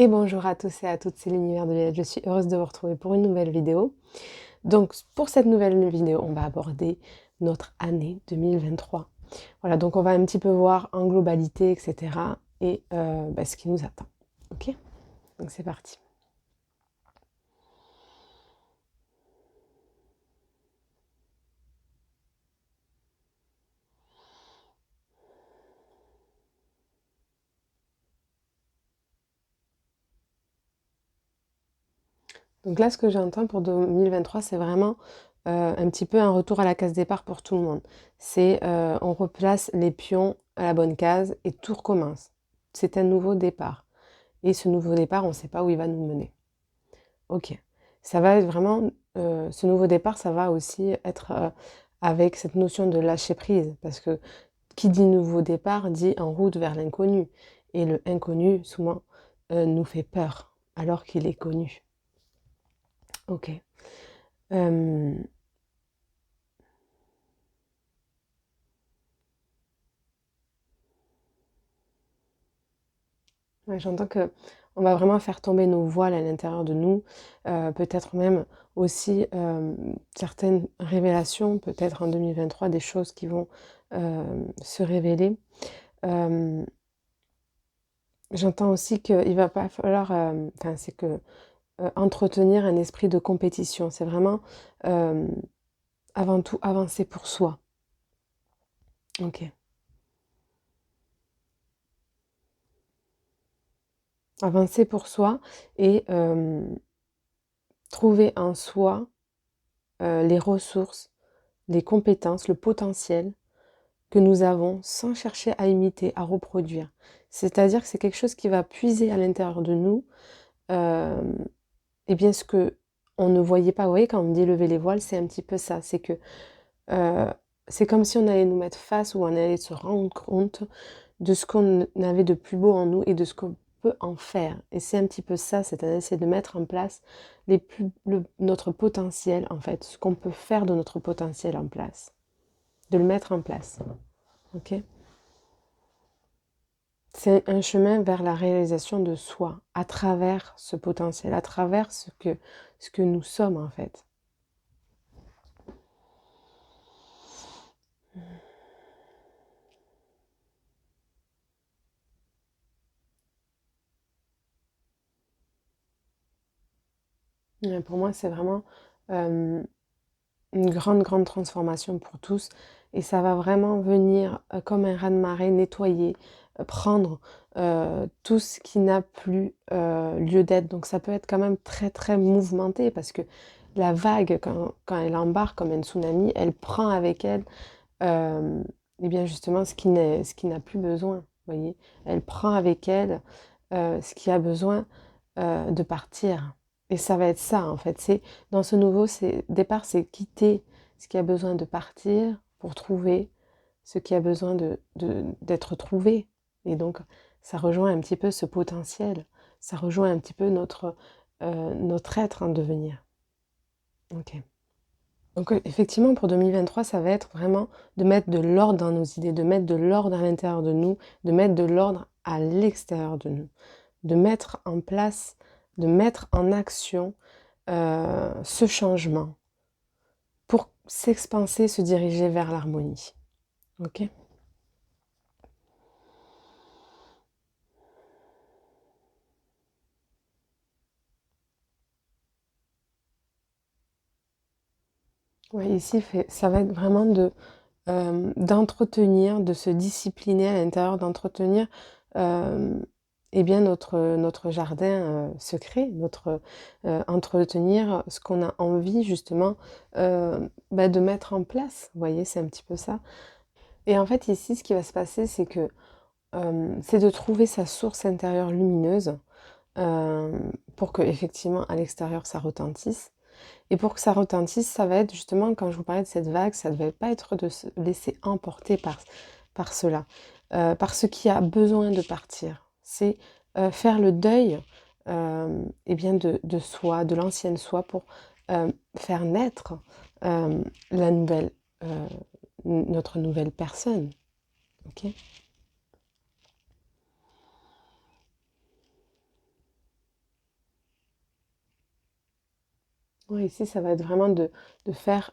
Et bonjour à tous et à toutes, c'est l'univers de Violette. Je suis heureuse de vous retrouver pour une nouvelle vidéo. Donc pour cette nouvelle vidéo, on va aborder notre année 2023. Voilà, donc on va un petit peu voir en globalité, etc. et ce qui nous attend. Ok? Donc c'est parti. Donc là, ce que j'entends pour 2023, c'est vraiment un petit peu un retour à la case départ pour tout le monde. C'est on replace les pions à la bonne case et tout recommence. C'est un nouveau départ. Et ce nouveau départ, on ne sait pas où il va nous mener. Ok. Ça va être vraiment, ce nouveau départ, ça va aussi être avec cette notion de lâcher prise. Parce que qui dit nouveau départ dit en route vers l'inconnu. Et le inconnu, souvent, nous fait peur, alors qu'il est connu. Ok. Euh, ouais, j'entends que on va vraiment faire tomber nos voiles à l'intérieur de nous, peut-être même aussi certaines révélations, peut-être en 2023, des choses qui vont se révéler. Euh, J'entends aussi qu'il va pas falloir, enfin, c'est que entretenir un esprit de compétition, c'est vraiment euh, avant tout avancer pour soi. Ok. Avancer pour soi et trouver en soi les ressources, les compétences, le potentiel que nous avons sans chercher à imiter, à reproduire. C'est-à-dire que c'est quelque chose qui va puiser à l'intérieur de nous, euh, et bien ce que on ne voyait pas. Vous voyez, quand on me dit lever les voiles, c'est un petit peu ça. C'est que c'est comme si on allait nous mettre face ou on allait se rendre compte de ce qu'on avait de plus beau en nous et de ce qu'on peut en faire. Et c'est un petit peu ça, c'est-à-dire c'est de mettre en place notre potentiel, en fait, ce qu'on peut faire de notre potentiel en place, de le mettre en place. Ok? C'est un chemin vers la réalisation de soi, à travers ce potentiel, à travers ce que nous sommes en fait. Et pour moi, c'est vraiment euh, une grande, grande transformation pour tous. Et ça va vraiment venir comme un raz-de-marée nettoyer, prendre tout ce qui n'a plus lieu d'être. Donc ça peut être quand même très, très mouvementé parce que la vague, quand elle embarque comme un tsunami, elle prend avec elle euh, eh bien justement ce qui n'a plus besoin. Voyez, elle prend avec elle ce qui a besoin de partir. Et ça va être ça, en fait. C'est dans ce nouveau départ, c'est quitter ce qui a besoin de partir pour trouver ce qui a besoin d'être trouvé. Et donc, ça rejoint un petit peu ce potentiel. Ça rejoint un petit peu notre être en devenir. Ok. Donc effectivement, pour 2023, ça va être vraiment de mettre de l'ordre dans nos idées, de mettre de l'ordre à l'intérieur de nous, de mettre de l'ordre à l'extérieur de nous, de mettre en place, de mettre en action ce changement pour s'expanser, se diriger vers l'harmonie. Ok? Ouais, ici, ça va être vraiment d'entretenir, de se discipliner à l'intérieur, d'entretenir eh bien notre jardin secret, entretenir ce qu'on a envie justement de mettre en place. Vous voyez, c'est un petit peu ça. Et en fait, ici, ce qui va se passer, c'est que c'est de trouver sa source intérieure lumineuse euh, pour que effectivement à l'extérieur ça retentisse. Et pour que ça retentisse, ça va être justement, quand je vous parlais de cette vague, ça ne devait pas être de se laisser emporter par cela, par ce qui a besoin de partir. C'est faire le deuil eh bien de soi, de l'ancienne soi, pour faire naître la nouvelle, euh, notre nouvelle personne. Ok. Ouais, ici, ça va être vraiment de faire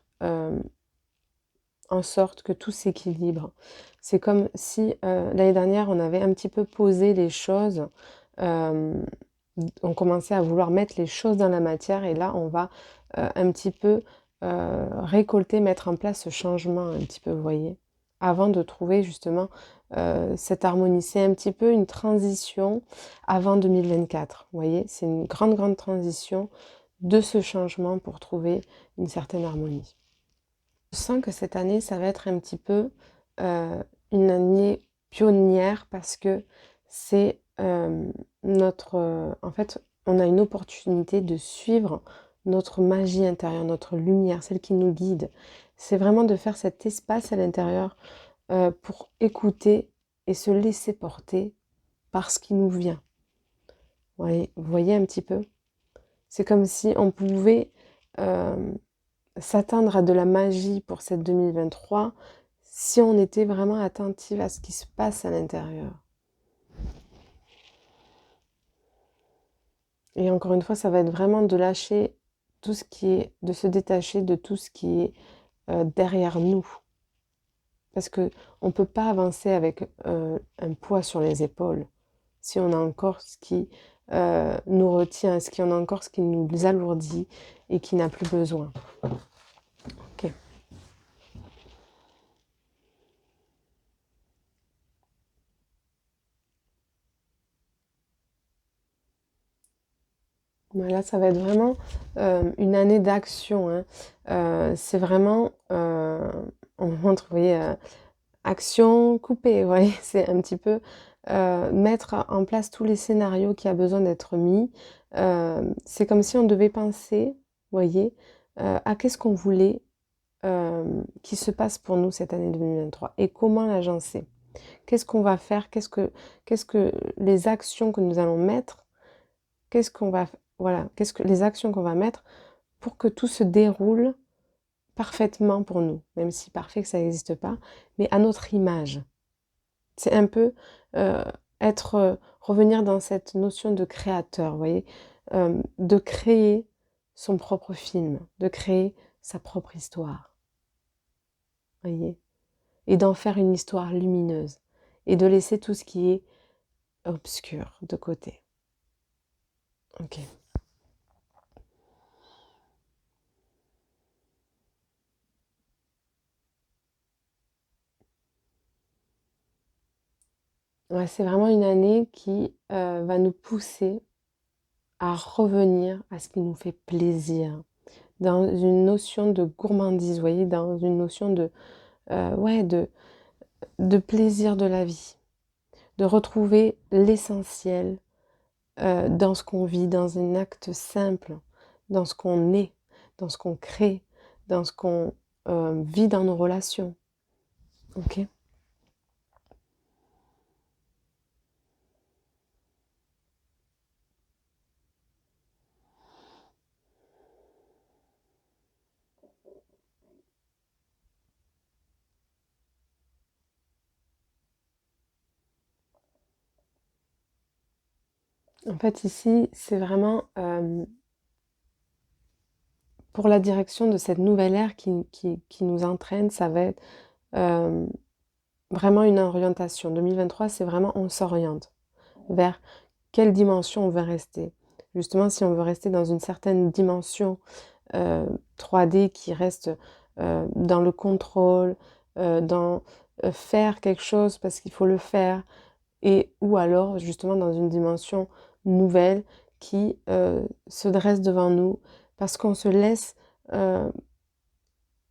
en sorte que tout s'équilibre. C'est comme si l'année dernière, on avait un petit peu posé les choses, euh, on commençait à vouloir mettre les choses dans la matière et là, on va un petit peu récolter, mettre en place ce changement un petit peu, vous voyez, avant de trouver justement cette harmonie. C'est un petit peu une transition avant 2024, vous voyez, c'est une grande, grande transition de ce changement pour trouver une certaine harmonie. Je sens que cette année, ça va être un petit peu une année pionnière parce que c'est notre... en fait, on a une opportunité de suivre notre magie intérieure, notre lumière, celle qui nous guide. C'est vraiment de faire cet espace à l'intérieur pour écouter et se laisser porter par ce qui nous vient. Vous voyez un petit peu? C'est comme si on pouvait s'attendre à de la magie pour cette 2023 si on était vraiment attentive à ce qui se passe à l'intérieur. Et encore une fois, ça va être vraiment de lâcher tout ce qui est, de se détacher de tout ce qui est derrière nous. Parce que on ne peut pas avancer avec un poids sur les épaules si on a encore ce qui nous retient, si on a encore ce qui nous alourdit et qui n'a plus besoin. Ok. Là, ça va être vraiment une année d'action, hein. C'est vraiment, on montre, vous voyez, action coupée, vous voyez, c'est un petit peu mettre en place tous les scénarios qui a besoin d'être mis. C'est comme si on devait penser, vous voyez, à qu'est-ce qu'on voulait qui se passe pour nous cette année 2023 et comment l'agencer. Qu'est-ce qu'on va faire, qu'est-ce que les actions que nous allons mettre, qu'est-ce qu'on va, voilà, qu'est-ce que les actions qu'on va mettre pour que tout se déroule parfaitement pour nous, même si parfait que ça n'existe pas, mais à notre image. C'est un peu revenir dans cette notion de créateur, vous voyez, de créer son propre film, de créer sa propre histoire, voyez, et d'en faire une histoire lumineuse, et de laisser tout ce qui est obscur de côté. Ok. Ouais, c'est vraiment une année qui va nous pousser à revenir à ce qui nous fait plaisir, dans une notion de gourmandise, vous voyez, dans une notion ouais, de plaisir de la vie, de retrouver l'essentiel dans ce qu'on vit, dans un acte simple, dans ce qu'on est, dans ce qu'on crée, dans ce qu'on vit dans nos relations. Ok. En fait, ici, c'est vraiment pour la direction de cette nouvelle ère qui nous entraîne, ça va être euh, vraiment une orientation. 2023, c'est vraiment on s'oriente vers quelle dimension on veut rester. Justement, si on veut rester dans une certaine dimension 3D qui reste dans le contrôle, dans faire quelque chose parce qu'il faut le faire, et ou alors justement dans une dimension nouvelle qui se dresse devant nous parce qu'on se laisse, euh,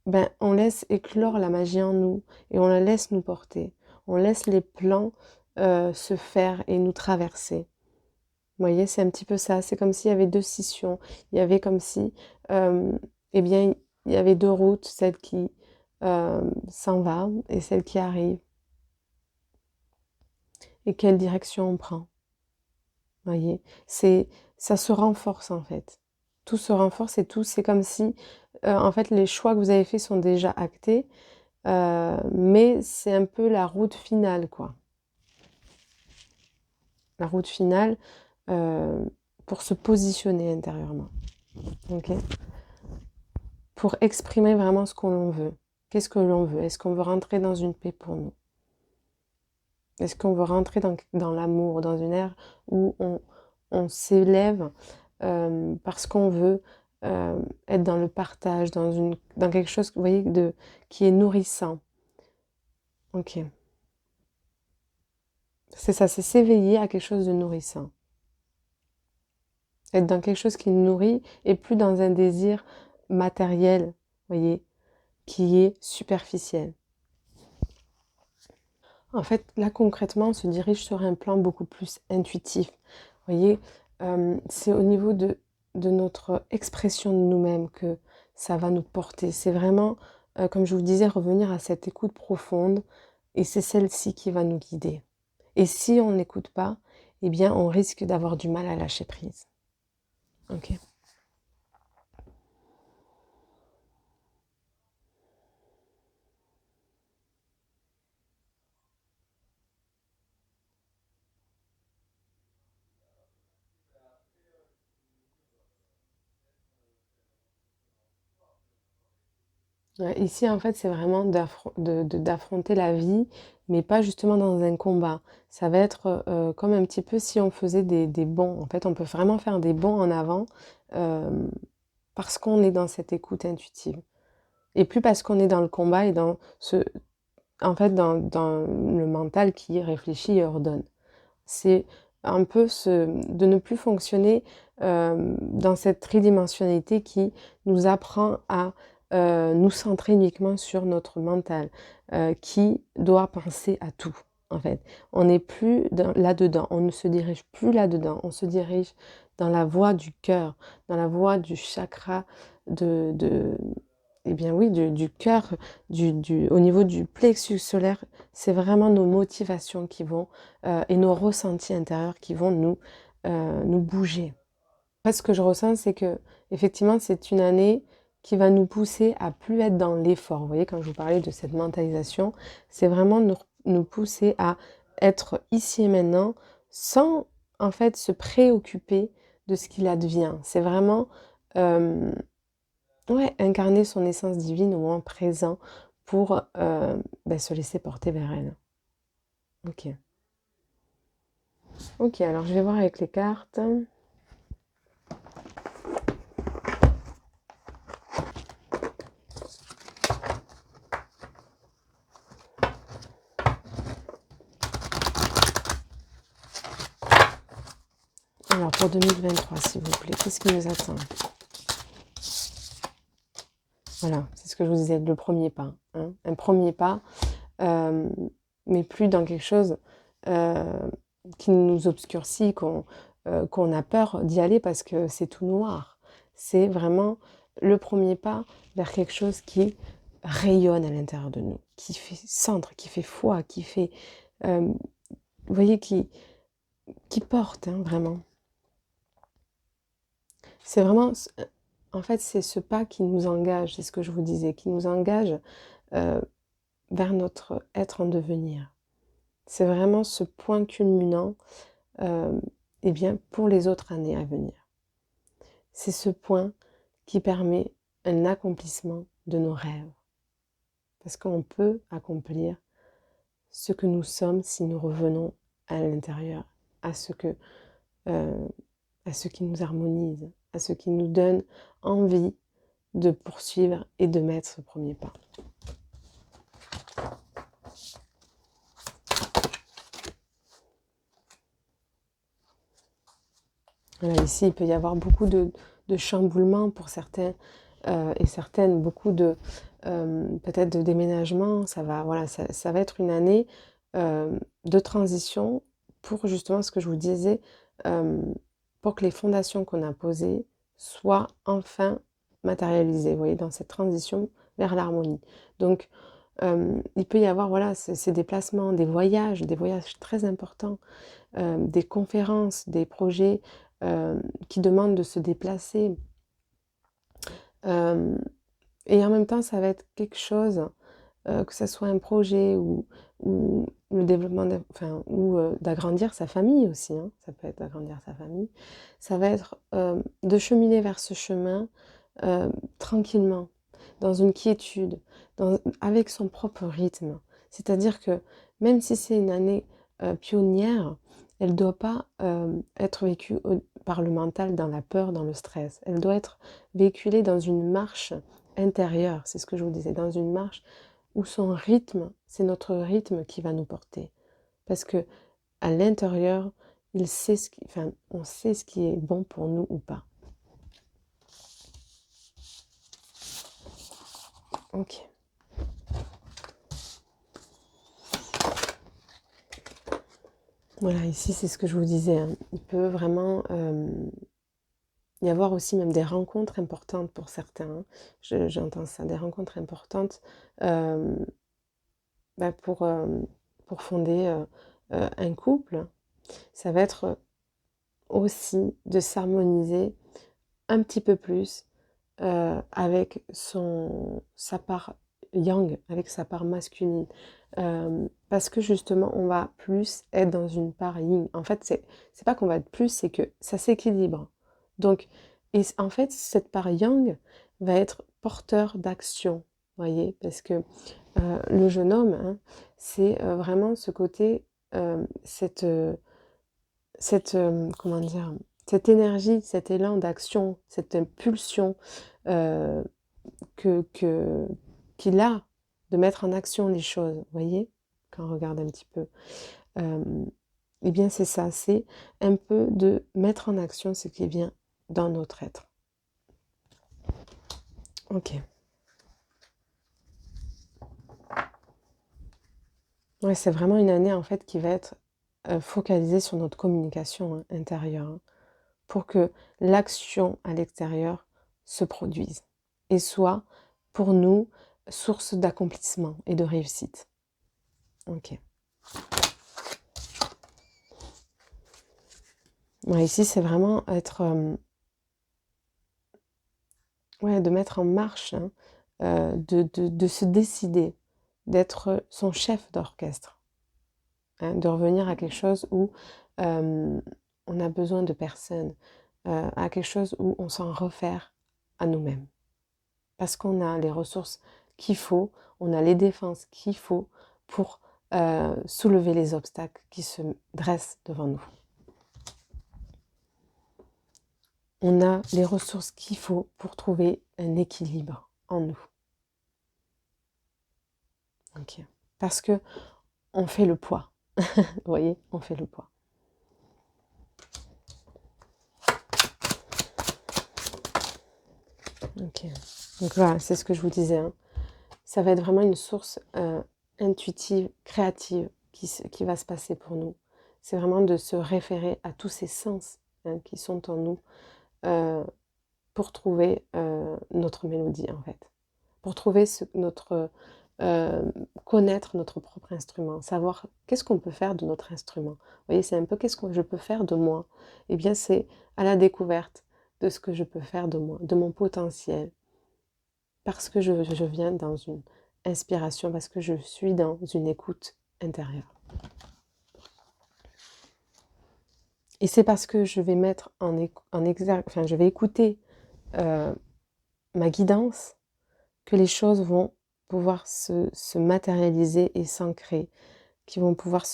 ben, on laisse éclore la magie en nous et on la laisse nous porter. On laisse les plans se faire et nous traverser. Vous voyez, c'est un petit peu ça. C'est comme s'il y avait deux scissions. Il y avait comme si, euh, eh bien, il y avait deux routes, celle qui s'en va et celle qui arrive. Et quelle direction on prend. Vous voyez, ça se renforce en fait. Tout se renforce et tout, c'est comme si, en fait, les choix que vous avez faits sont déjà actés, mais c'est un peu la route finale, quoi. La route finale euh, pour se positionner intérieurement. Ok. pour exprimer vraiment ce que l'on veut. Qu'est-ce que l'on veut? Est-ce qu'on veut rentrer dans une paix pour nous? Est-ce qu'on veut rentrer dans l'amour, dans une ère où on s'élève parce qu'on veut être dans le partage, dans quelque chose, vous voyez, qui est nourrissant. Ok. C'est ça, c'est s'éveiller à quelque chose de nourrissant. Être dans quelque chose qui nous nourrit et plus dans un désir matériel, vous voyez, qui est superficiel. En fait, là, concrètement, on se dirige sur un plan beaucoup plus intuitif. Vous voyez, c'est au niveau de notre expression de nous-mêmes que ça va nous porter. C'est vraiment, comme je vous disais, revenir à cette écoute profonde et c'est celle-ci qui va nous guider. Et si on n'écoute pas, eh bien, on risque d'avoir du mal à lâcher prise. Ok. Ouais, ici, en fait, c'est vraiment d'affronter la vie, mais pas justement dans un combat. Ça va être comme un petit peu si on faisait des bonds. En fait, on peut vraiment faire des bonds en avant euh, parce qu'on est dans cette écoute intuitive. Et plus parce qu'on est dans le combat et en fait, dans le mental qui réfléchit et ordonne. C'est un peu de ne plus fonctionner dans cette tridimensionnalité qui nous apprend à nous centrer uniquement sur notre mental, qui doit penser à tout, en fait. On n'est plus là-dedans, on ne se dirige plus là-dedans, on se dirige dans la voie du cœur, dans la voie du chakra de eh bien oui, du cœur, au niveau du plexus solaire, c'est vraiment nos motivations qui vont et nos ressentis intérieurs qui vont nous bouger. En fait, ce que je ressens, c'est que effectivement, c'est une année qui va nous pousser à plus être dans l'effort. Vous voyez, quand je vous parlais de cette mentalisation, c'est vraiment nous pousser à être ici et maintenant sans en fait se préoccuper de ce qu'il advient. C'est vraiment euh, ouais, incarner son essence divine au moment présent pour se laisser porter vers elle. Ok. Ok, alors je vais voir avec les cartes. Alors pour 2023, s'il vous plaît, qu'est-ce qui nous attend? Voilà, c'est ce que je vous disais, le premier pas. Hein. Un premier pas, euh, mais plus dans quelque chose euh, qui nous obscurcit, qu'on a peur d'y aller parce que c'est tout noir. C'est vraiment le premier pas vers quelque chose qui rayonne à l'intérieur de nous, qui fait centre, qui fait foi, qui fait, vous voyez, qui porte, hein, vraiment. C'est vraiment, en fait, c'est ce pas qui nous engage, c'est ce que je vous disais, qui nous engage euh, vers notre être en devenir. C'est vraiment ce point culminant eh bien, pour les autres années à venir. C'est ce point qui permet un accomplissement de nos rêves. Parce qu'on peut accomplir ce que nous sommes si nous revenons à l'intérieur, à euh, à ce qui nous harmonise, à ce qui nous donne envie de poursuivre et de mettre ce premier pas. Voilà, ici, il peut y avoir beaucoup de chamboulements pour certains et certaines, beaucoup peut-être de déménagement. Voilà, ça va être une année de transition pour justement ce que je vous disais, euh, pour que les fondations qu'on a posées soient enfin matérialisées, vous voyez, dans cette transition vers l'harmonie. Donc, il peut y avoir voilà, ces déplacements, des voyages très importants, des conférences, des projets qui demandent de se déplacer. Euh, et en même temps, ça va être quelque chose, que ce soit un projet ou le développement, ou d'agrandir sa famille aussi, hein, ça peut être d'agrandir sa famille, ça va être de cheminer vers ce chemin tranquillement. dans une quiétude, avec son propre rythme. C'est-à-dire que même si c'est une année pionnière, elle ne doit pas être vécue par le mental dans la peur, dans le stress. Elle doit être véhiculée dans une marche intérieure, c'est ce que je vous disais, dans une marche où son rythme, c'est notre rythme qui va nous porter. Parce que à l'intérieur, on sait ce qui est bon pour nous ou pas. Ok. Voilà, ici c'est ce que je vous disais, hein. Il peut vraiment y avoir aussi même des rencontres importantes pour certains, hein. J'entends ça, des rencontres importantes euh, bah, pour fonder un couple. Ça va être aussi de s'harmoniser un petit peu plus avec sa part yang, avec sa part masculine. Parce que justement, on va plus être dans une part yin. En fait, c'est pas qu'on va être plus, c'est que ça s'équilibre. Donc, en fait, cette part yang va être porteur d'action, voyez, parce que le jeune homme, hein, c'est vraiment ce côté, comment dire, cette énergie, cet élan d'action, cette impulsion euh, que, qu'il a de mettre en action les choses, vous voyez, quand on regarde un petit peu. Eh bien, c'est ça, c'est un peu de mettre en action ce qui vient dans notre être. Ok. Ouais, c'est vraiment une année en fait qui va être focalisée sur notre communication intérieure, hein, pour que l'action à l'extérieur se produise et soit pour nous source d'accomplissement et de réussite. Ok. Ouais, ici, c'est vraiment être, ouais, de mettre en marche, hein, de se décider, d'être son chef d'orchestre, hein, de revenir à quelque chose où on a besoin de personne, à quelque chose où on s'en réfère à nous-mêmes. Parce qu'on a les ressources qu'il faut, on a les défenses qu'il faut pour soulever les obstacles qui se dressent devant nous. On a les ressources qu'il faut pour trouver un équilibre en nous. Okay. Parce que on fait le poids. Vous voyez, on fait le poids. Ok. Donc voilà, c'est ce que je vous disais, hein. Ça va être vraiment une source intuitive, créative qui va se passer pour nous. C'est vraiment de se référer à tous ces sens, hein, qui sont en nous pour trouver notre mélodie en fait. Pour trouver connaître notre propre instrument, savoir qu'est-ce qu'on peut faire de notre instrument. Vous voyez, c'est un peu qu'est-ce que je peux faire de moi. Eh bien, c'est à la découverte de ce que je peux faire de moi, de mon potentiel, parce que je viens dans une inspiration, parce que je suis dans une écoute intérieure. Et c'est parce que je vais mettre je vais écouter ma guidance, que les choses vont pouvoir se matérialiser et s'ancrer, qui vont pouvoir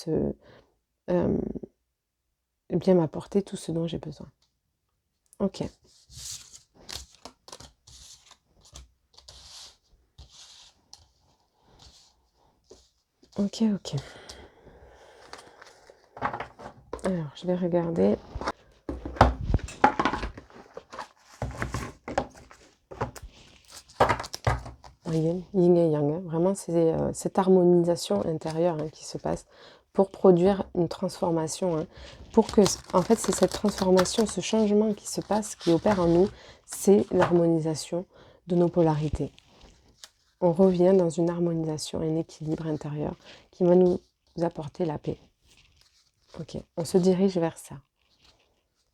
bien m'apporter tout ce dont j'ai besoin. Ok. Ok, ok. Alors, je vais regarder. Yin et yang, hein. Vraiment, c'est cette harmonisation intérieure, hein, qui se passe pour produire une transformation, hein. Pour que, en fait, c'est cette transformation, ce changement qui se passe, qui opère en nous, c'est l'harmonisation de nos polarités. On revient dans une harmonisation, un équilibre intérieur qui va nous apporter la paix. Ok, on se dirige vers ça.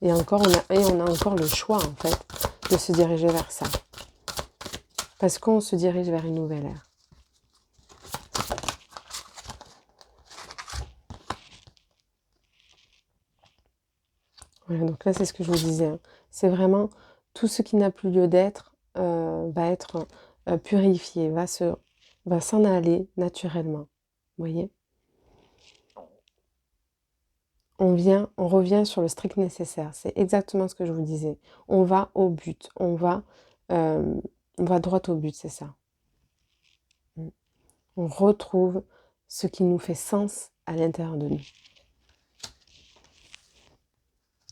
Et encore, on a encore le choix, en fait, de se diriger vers ça. Parce qu'on se dirige vers une nouvelle ère. Voilà, donc là, c'est ce que je vous disais, hein. C'est vraiment tout ce qui n'a plus lieu d'être va être purifier, va s'en aller naturellement. Vous voyez? On revient sur le strict nécessaire. C'est exactement ce que je vous disais. On va au but. On va droit au but, c'est ça. On retrouve ce qui nous fait sens à l'intérieur de nous.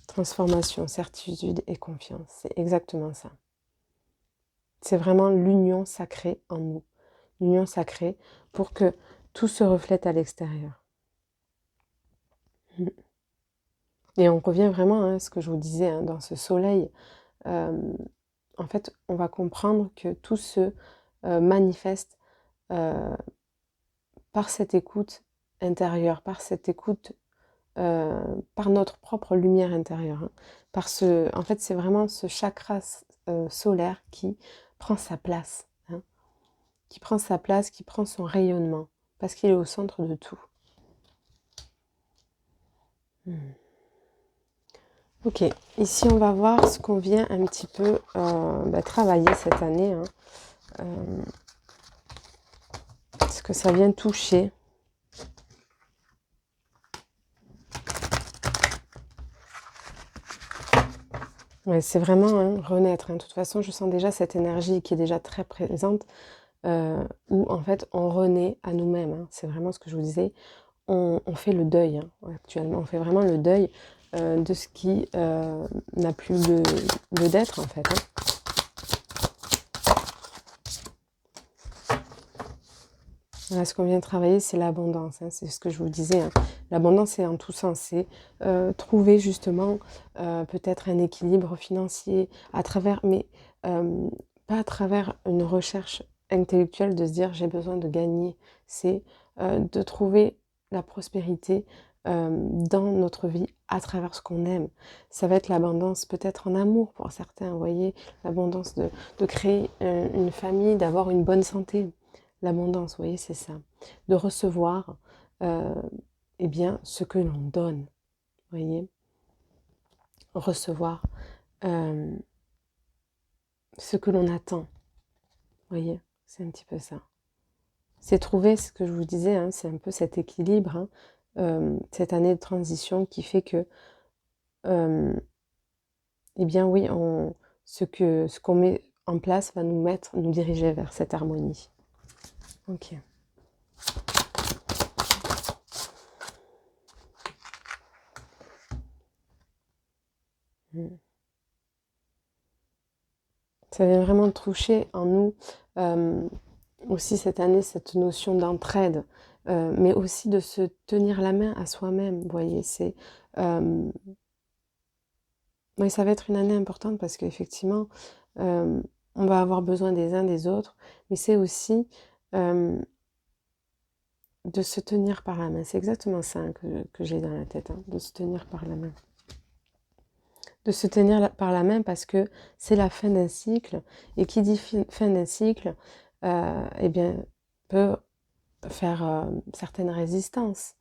Transformation, certitude et confiance. C'est exactement ça. C'est vraiment l'union sacrée en nous. L'union sacrée pour que tout se reflète à l'extérieur. Et on revient vraiment à ce que je vous disais, hein, dans ce soleil. En fait, on va comprendre que tout se manifeste par cette écoute intérieure, par cette écoute, par notre propre lumière intérieure. Hein. En fait, c'est vraiment ce chakra solaire qui prend sa place, hein, qui prend sa place, qui prend son rayonnement, parce qu'il est au centre de tout. Ok, ici on va voir ce qu'on vient un petit peu travailler cette année, hein, ce que ça vient toucher. Ouais, c'est vraiment hein, renaître. Hein. De toute façon, je sens déjà cette énergie qui est déjà très présente, où en fait on renaît à nous-mêmes. Hein. C'est vraiment ce que je vous disais. On fait le deuil hein, actuellement. On fait vraiment le deuil de ce qui n'a plus le d'être en fait. Hein. Voilà, ce qu'on vient de travailler, c'est l'abondance. Hein, c'est ce que je vous disais. Hein. L'abondance, c'est en tout sens. C'est trouver justement peut-être un équilibre financier à travers, mais pas à travers une recherche intellectuelle de se dire j'ai besoin de gagner. C'est de trouver la prospérité dans notre vie à travers ce qu'on aime. Ça va être l'abondance peut-être en amour pour certains, vous voyez, l'abondance de créer une famille, d'avoir une bonne santé. L'abondance, vous voyez, c'est ça. De recevoir eh bien, ce que l'on donne, vous voyez. Recevoir ce que l'on attend, vous voyez. C'est un petit peu ça. C'est trouver ce que je vous disais, hein, c'est un peu cet équilibre, hein, cette année de transition qui fait que, eh bien oui, ce qu'on met en place va nous diriger vers cette harmonie. Ok. Ça vient vraiment toucher en nous aussi cette année, cette notion d'entraide, mais aussi de se tenir la main à soi-même, vous voyez, oui, ça va être une année importante parce qu'effectivement, on va avoir besoin des uns des autres, mais c'est aussi de se tenir par la main. C'est exactement ça hein, que j'ai dans la tête, hein, de se tenir par la main. De se tenir par la main parce que c'est la fin d'un cycle, et qui dit fin d'un cycle, eh bien, peut faire certaines résistances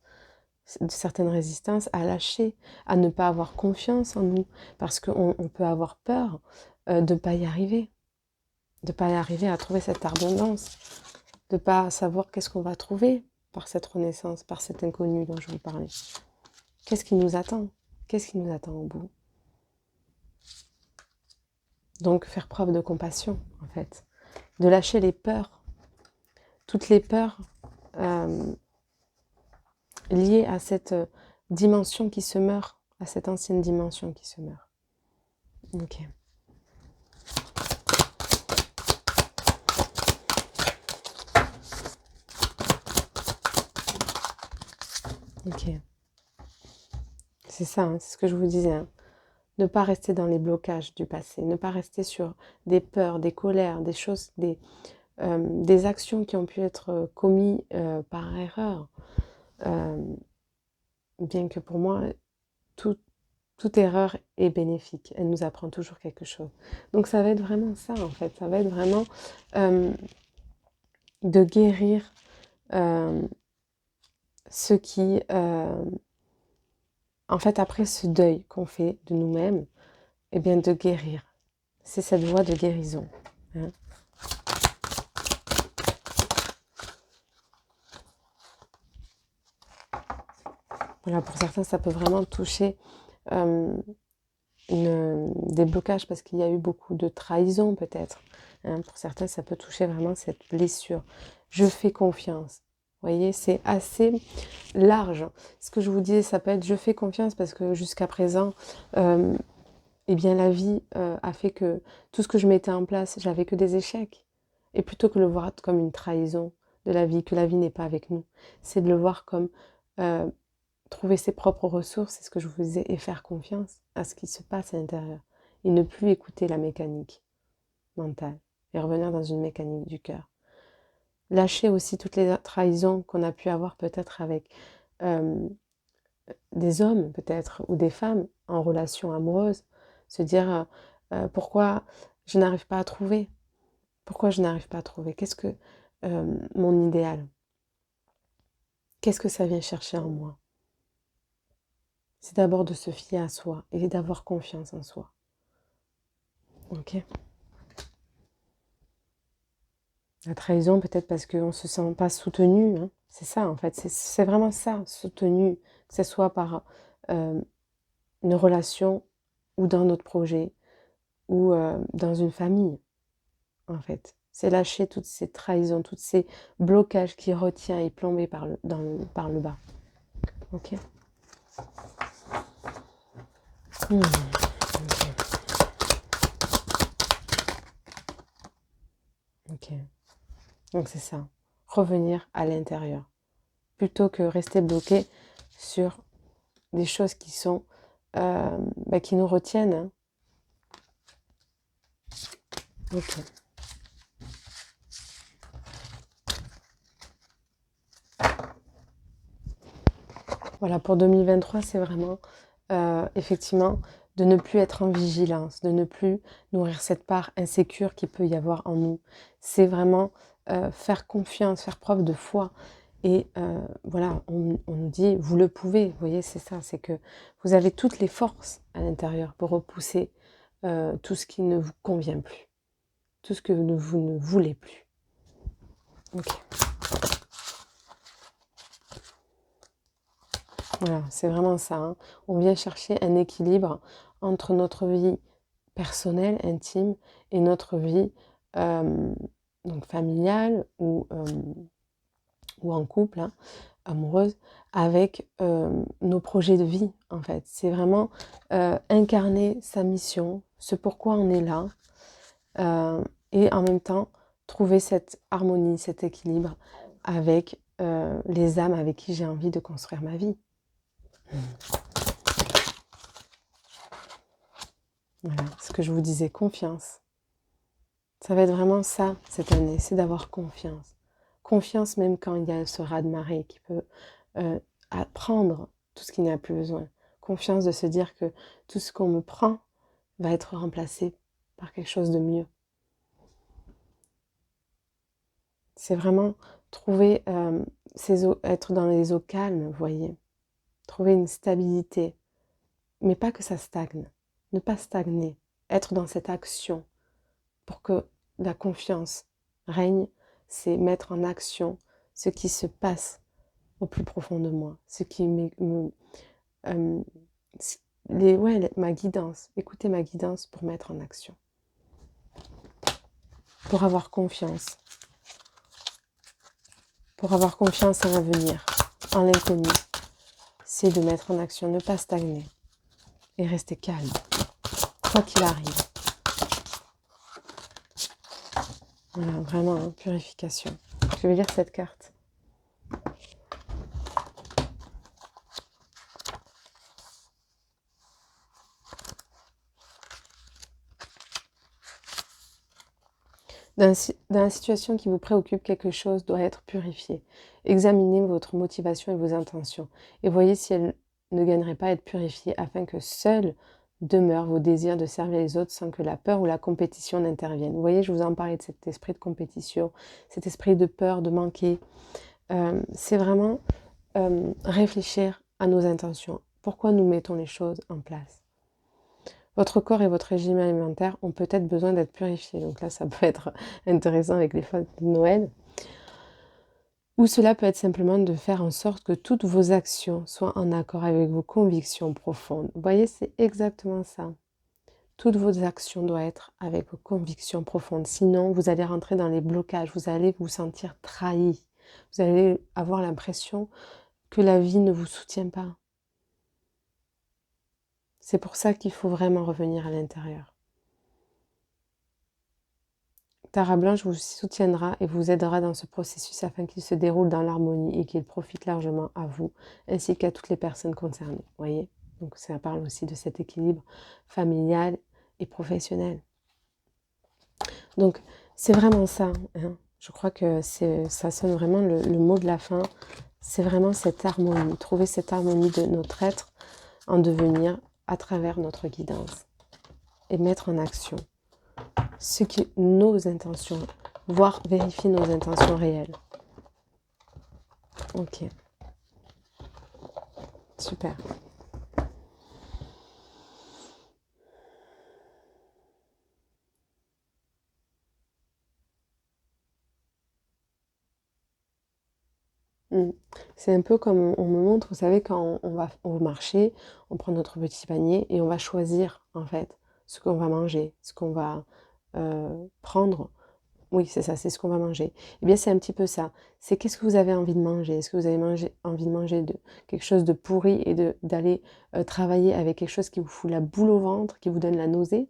à lâcher, à ne pas avoir confiance en nous, parce qu'on peut avoir peur de ne pas y arriver, à trouver cette abondance, de ne pas savoir qu'est-ce qu'on va trouver par cette renaissance, par cet inconnu dont je vous parlais. Qu'est-ce qui nous attend? Qu'est-ce qui nous attend au bout? Donc faire preuve de compassion, en fait, de lâcher les peurs, toutes les peurs liées à cette dimension qui se meurt, à cette ancienne dimension qui se meurt. Ok. Ok. C'est ça, hein, c'est ce que je vous disais. Hein. Ne pas rester dans les blocages du passé, ne pas rester sur des peurs, des colères, des choses, des actions qui ont pu être commises par erreur. Bien que pour moi, toute erreur est bénéfique. Elle nous apprend toujours quelque chose. Donc ça va être vraiment ça, en fait. Ça va être vraiment de guérir ce qui... en fait, après ce deuil qu'on fait de nous-mêmes, eh bien de guérir. C'est cette voie de guérison. Hein. Voilà, pour certains, ça peut vraiment toucher des blocages parce qu'il y a eu beaucoup de trahison peut-être. Hein. Pour certains, ça peut toucher vraiment cette blessure. Je fais confiance. Vous voyez, c'est assez large. Ce que je vous disais, ça peut être je fais confiance parce que jusqu'à présent, eh bien la vie a fait que tout ce que je mettais en place, j'avais que des échecs. Et plutôt que de le voir comme une trahison de la vie, que la vie n'est pas avec nous, c'est de le voir comme euh, trouver ses propres ressources, c'est ce que je vous disais, et faire confiance à ce qui se passe à l'intérieur. Et ne plus écouter la mécanique mentale et revenir dans une mécanique du cœur. Lâcher aussi toutes les trahisons qu'on a pu avoir peut-être avec euh, des hommes peut-être ou des femmes en relation amoureuse. Se dire pourquoi je n'arrive pas à trouver. Pourquoi je n'arrive pas à trouver. Qu'est-ce que mon idéal? Qu'est-ce que ça vient chercher en moi? C'est d'abord de se fier à soi et d'avoir confiance en soi. Ok. La trahison, peut-être parce qu'on ne se sent pas soutenu. Hein. C'est ça, en fait. C'est vraiment ça, soutenu. Que ce soit par une relation ou dans notre projet ou dans une famille, en fait. C'est lâcher toutes ces trahisons, tous ces blocages qui retiennent et plombés par le bas. Ok. Ok. Donc c'est ça. Revenir à l'intérieur. Plutôt que rester bloqué sur des choses qui sont qui nous retiennent. Hein. Ok. Voilà, pour 2023, c'est vraiment effectivement de ne plus être en vigilance, de ne plus nourrir cette part insécure qu'il peut y avoir en nous. C'est vraiment faire confiance, faire preuve de foi. Et voilà, on nous dit, vous le pouvez, vous voyez, c'est ça, c'est que vous avez toutes les forces à l'intérieur pour repousser tout ce qui ne vous convient plus, tout ce que vous ne voulez plus. Ok. Voilà, c'est vraiment ça. Hein. On vient chercher un équilibre entre notre vie personnelle, intime, et notre vie donc familiale ou en couple, hein, amoureuse, avec nos projets de vie, en fait. C'est vraiment incarner sa mission, ce pourquoi on est là, et en même temps trouver cette harmonie, cet équilibre avec les âmes avec qui j'ai envie de construire ma vie. Voilà, ce que je vous disais, confiance. Ça va être vraiment ça cette année, c'est d'avoir confiance. Confiance même quand il y a ce raz-de-marée qui peut prendre tout ce qui n'a plus besoin. Confiance de se dire que tout ce qu'on me prend va être remplacé par quelque chose de mieux. C'est vraiment trouver ces eaux, être dans les eaux calmes, vous voyez. Trouver une stabilité, mais pas que ça stagne. Ne pas stagner, être dans cette action pour que la confiance règne, c'est mettre en action ce qui se passe au plus profond de moi, ce qui ma guidance, écouter ma guidance pour mettre en action, pour avoir confiance en l'avenir, en l'inconnu, c'est de mettre en action, ne pas stagner et rester calme, quoi qu'il arrive. Voilà, vraiment, hein, purification. Je vais lire cette carte. Dans la situation qui vous préoccupe, quelque chose doit être purifié. Examinez votre motivation et vos intentions et voyez si elles ne gagneraient pas à être purifiées afin que seuls demeurent vos désirs de servir les autres sans que la peur ou la compétition n'interviennent. Vous voyez, je vous en parlais de cet esprit de compétition, cet esprit de peur, de manquer. C'est vraiment réfléchir à nos intentions. Pourquoi nous mettons les choses en place? Votre corps et votre régime alimentaire ont peut-être besoin d'être purifiés. Donc là, ça peut être intéressant avec les fêtes de Noël. Ou cela peut être simplement de faire en sorte que toutes vos actions soient en accord avec vos convictions profondes. Vous voyez, c'est exactement ça. Toutes vos actions doivent être avec vos convictions profondes. Sinon, vous allez rentrer dans les blocages, vous allez vous sentir trahi. Vous allez avoir l'impression que la vie ne vous soutient pas. C'est pour ça qu'il faut vraiment revenir à l'intérieur. Tara Blanche vous soutiendra et vous aidera dans ce processus afin qu'il se déroule dans l'harmonie et qu'il profite largement à vous ainsi qu'à toutes les personnes concernées. Voyez, donc ça parle aussi de cet équilibre familial et professionnel. Donc c'est vraiment ça. Hein. Je crois que ça sonne vraiment le mot de la fin. C'est vraiment cette harmonie, trouver cette harmonie de notre être en devenir à travers notre guidance et mettre en action ce qui nos intentions, voire vérifier nos intentions réelles. Ok, super. C'est un peu comme on me montre, vous savez, quand on va au marché, on prend notre petit panier et on va choisir en fait ce qu'on va manger, ce qu'on va prendre. Oui, c'est ça, c'est ce qu'on va manger. Eh bien, c'est un petit peu ça. C'est qu'est-ce que vous avez envie de manger? Est-ce que vous avez envie de manger quelque chose de pourri et d'aller travailler avec quelque chose qui vous fout la boule au ventre, qui vous donne la nausée?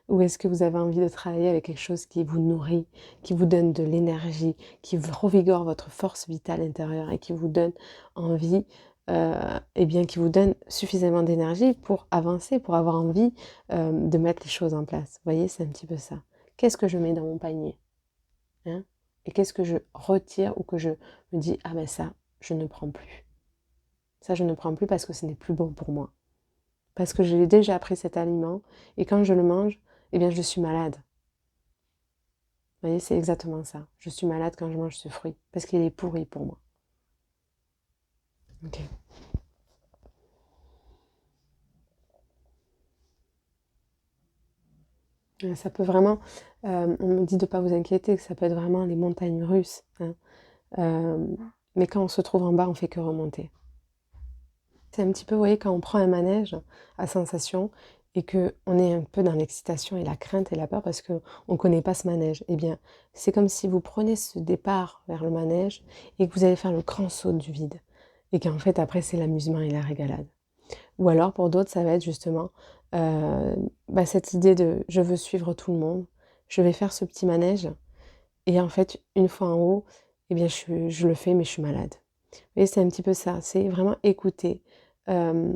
Ou est-ce que vous avez envie de travailler avec quelque chose qui vous nourrit, qui vous donne de l'énergie, qui revigore votre force vitale intérieure et qui vous donne envie, eh bien, qui vous donne suffisamment d'énergie pour avancer, pour avoir envie de mettre les choses en place. Vous voyez, c'est un petit peu ça. Qu'est-ce que je mets dans mon panier? Hein? Et qu'est-ce que je retire ou que je me dis, ah ben ça, je ne prends plus. Ça, je ne prends plus parce que ce n'est plus bon pour moi. Parce que j'ai déjà pris cet aliment et quand je le mange, eh bien, je suis malade. Vous voyez, c'est exactement ça. Je suis malade quand je mange ce fruit parce qu'il est pourri pour moi. Ok. Ça peut vraiment, on me dit de ne pas vous inquiéter, que ça peut être vraiment les montagnes russes. Hein. Euh, mais quand on se trouve en bas, on fait que remonter. C'est un petit peu, vous voyez, quand on prend un manège à sensation et que on est un peu dans l'excitation et la crainte et la peur parce qu'on ne connaît pas ce manège. Eh bien, c'est comme si vous prenez ce départ vers le manège et que vous allez faire le grand saut du vide. Et qu'en fait, après, c'est l'amusement et la régalade. Ou alors, pour d'autres, ça va être justement cette idée de je veux suivre tout le monde, je vais faire ce petit manège. Et en fait, une fois en haut, eh bien, je le fais, mais je suis malade. Vous voyez, c'est un petit peu ça. C'est vraiment écouter. Euh,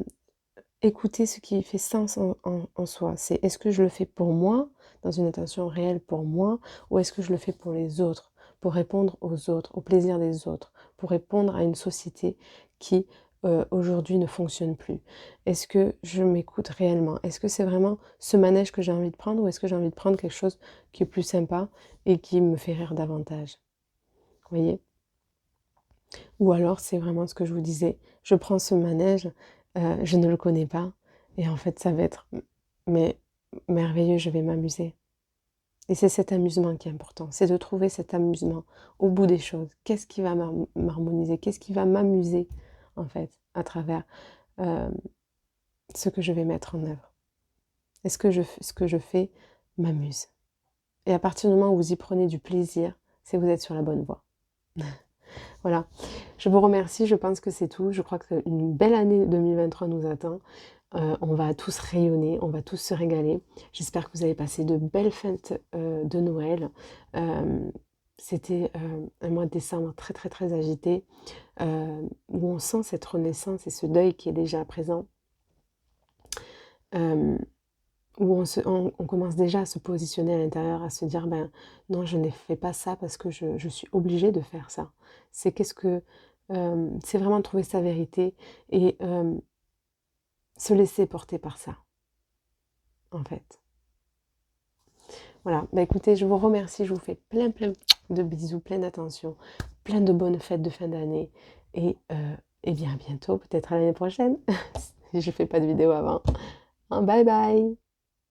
Écouter ce qui fait sens en soi. C'est est-ce que je le fais pour moi, dans une intention réelle pour moi, ou est-ce que je le fais pour les autres, pour répondre aux autres, au plaisir des autres, pour répondre à une société qui aujourd'hui ne fonctionne plus. Est-ce que je m'écoute réellement? Est-ce que c'est vraiment ce manège que j'ai envie de prendre ou est-ce que j'ai envie de prendre quelque chose qui est plus sympa et qui me fait rire davantage? Vous voyez? Ou alors c'est vraiment ce que je vous disais, je prends ce manège, je ne le connais pas et en fait ça va être mais merveilleux, je vais m'amuser. Et c'est cet amusement qui est important, c'est de trouver cet amusement au bout des choses. Qu'est-ce qui va m'harmoniser? Qu'est-ce qui va m'amuser en fait à travers ce que je vais mettre en œuvre? Est-ce que ce que je fais m'amuse? Et à partir du moment où vous y prenez du plaisir, c'est que vous êtes sur la bonne voie. Voilà, je vous remercie, je pense que c'est tout. Je crois qu'une belle année 2023 nous attend. On va tous rayonner, on va tous se régaler. J'espère que vous avez passé de belles fêtes de Noël. C'était un mois de décembre très très très agité, où on sent cette renaissance et ce deuil qui est déjà présent, euh, où on commence déjà à se positionner à l'intérieur, à se dire, ben non, je ne fais pas ça parce que je suis obligée de faire ça. C'est vraiment trouver sa vérité et se laisser porter par ça, en fait. Voilà, bah écoutez, je vous remercie, je vous fais plein plein de bisous, plein d'attention, plein de bonnes fêtes de fin d'année et bien à bientôt, peut-être à l'année prochaine, si je fais pas de vidéo avant. Bye bye.